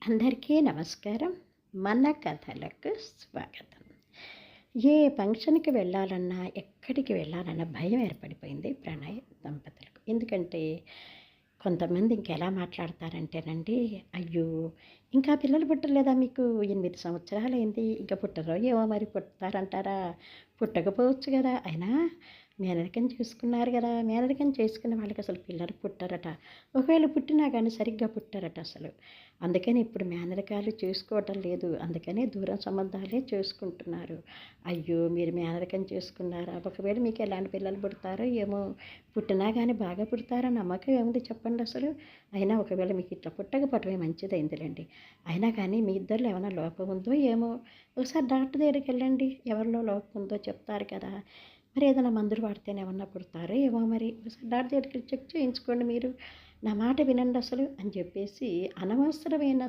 అందరికీ నమస్కారం. మన కథలకు స్వాగతం. ఏ ఫంక్షన్‌కి వెళ్ళాలన్నా, ఎక్కడికి వెళ్ళాలన్నా భయం ఏర్పడిపోయింది ప్రణయ్ దంపతులకు. ఎందుకంటే కొంతమంది ఇంకెలా మాట్లాడతారంటేనండి, "అయ్యో! ఇంకా పిల్లలు పుట్టలేదా మీకు? 8 సంవత్సరాలయింది. ఇంకా పుట్టరో ఏమో మరి పుడతారంటారా? పుట్టకపోవచ్చు గదా! అయినా మేనరికం చేసుకున్నారు గదా! మేనరికం చేసుకున్న వాళ్ళకసలు పిల్లలు పుట్టరట. ఒకవేళ పుట్టినా గానీ సరిగ్గా పుట్టరట అసలు. అందుకని ఇప్పుడు మేనరికాలు చేసుకోవటం లేదు. అందుకని దూరం సంబంధాలే చేసుకుంటున్నారు. అయ్యో! మీరు మేనరికం చేసుకున్నారా? ఒకవేళ మీకు ఎలాంటి పిల్లలు పుడతారో ఏమో! పుట్టినా గానీ బాగా పుడతారని నమ్మకం ఏముంది చెప్పండసలు? అయినా ఒకవేళ మీకు ఇట్లా పుట్టకపోవటమే మంచిదయిందిలెండి. అయినా కానీ మీ ఇద్దరిలో ఏమైనా లోపం ఉందో ఏమో! ఒకసారి డాక్టర్ దగ్గరికెళ్ళండి. ఎవరిలో లోపం ఉందో చెప్తారు కదా! మరి ఏదైనా మందులు వాడితేనే ఏమన్నా పుడతారో ఏమో మరి! ఒకసారి డాక్టర్ దగ్గరికి చెక్ చేయించుకోండి మీరు. నా మాట వినండసలు అని చెప్పేసి అనవసరమైన